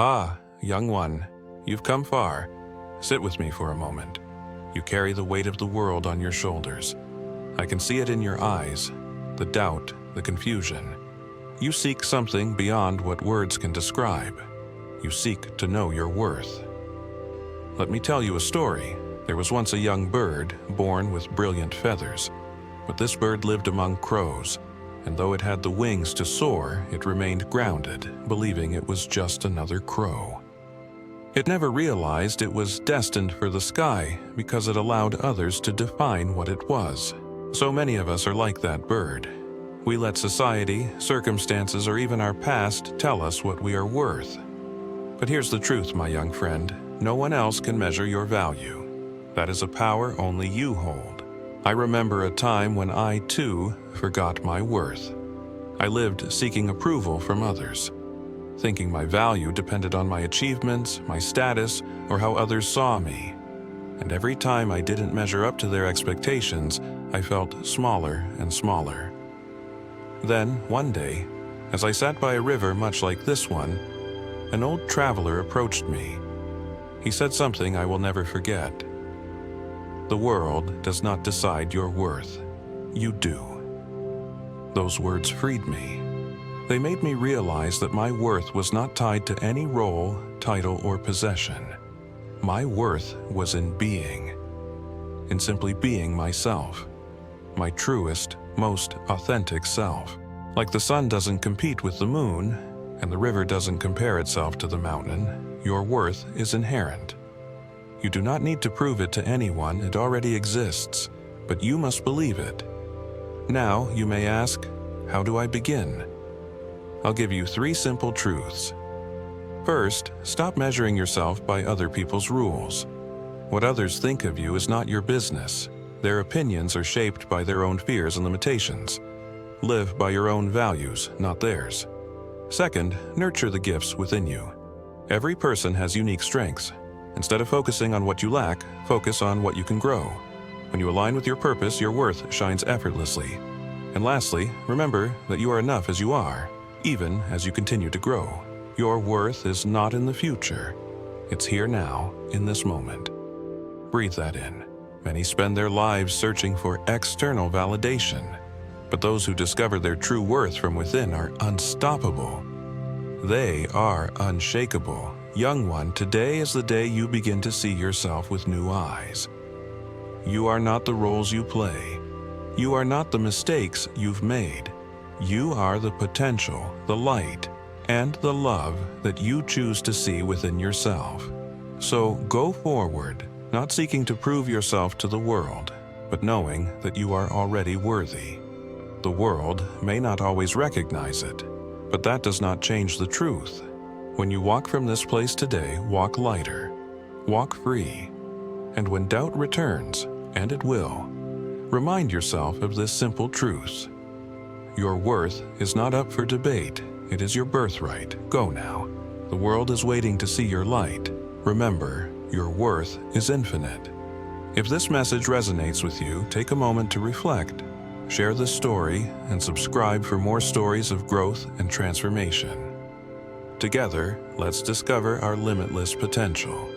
Ah, young one, you've come far. Sit with me for a moment. You carry the weight of the world on your shoulders. I can see it in your eyes, the doubt, the confusion. You seek something beyond what words can describe. You seek to know your worth. Let me tell you a story. There was once a young bird born with brilliant feathers. But this bird lived among crows, and though it had the wings to soar, it remained grounded, believing it was just another crow. It never realized it was destined for the sky because it allowed others to define what it was. So many of us are like that bird. We let society, circumstances, or even our past tell us what we are worth. But here's the truth, my young friend. No one else can measure your value. That is a power only you hold. I remember a time when I, too, forgot my worth. I lived seeking approval from others, thinking my value depended on my achievements, my status, or how others saw me. And every time I didn't measure up to their expectations, I felt smaller and smaller. Then, one day, as I sat by a river much like this one, an old traveler approached me. He said something I will never forget. The world does not decide your worth. You do. Those words freed me. They made me realize that my worth was not tied to any role, title, or possession. My worth was in being, in simply being myself, my truest, most authentic self. Like the sun doesn't compete with the moon, and the river doesn't compare itself to the mountain, your worth is inherent. You do not need to prove it to anyone, it already exists, but you must believe it. Now, you may ask, how do I begin? I'll give you 3 simple truths. First, stop measuring yourself by other people's rules. What others think of you is not your business. Their opinions are shaped by their own fears and limitations. Live by your own values, not theirs. Second, nurture the gifts within you. Every person has unique strengths. Instead of focusing on what you lack, focus on what you can grow. When you align with your purpose, your worth shines effortlessly. And lastly, remember that you are enough as you are, even as you continue to grow. Your worth is not in the future. It's here now, in this moment. Breathe that in. Many spend their lives searching for external validation, but those who discover their true worth from within are unstoppable. They are unshakable. Young one, today is the day you begin to see yourself with new eyes. You are not the roles you play. You are not the mistakes you've made. You are the potential, the light, and the love that you choose to see within yourself. So go forward, not seeking to prove yourself to the world, but knowing that you are already worthy. The world may not always recognize it, but that does not change the truth. When you walk from this place today, walk lighter, walk free, and when doubt returns, and it will, remind yourself of this simple truth. Your worth is not up for debate, it is your birthright. Go now. The world is waiting to see your light. Remember, your worth is infinite. If this message resonates with you, take a moment to reflect, share this story, and subscribe for more stories of growth and transformation. Together, let's discover our limitless potential.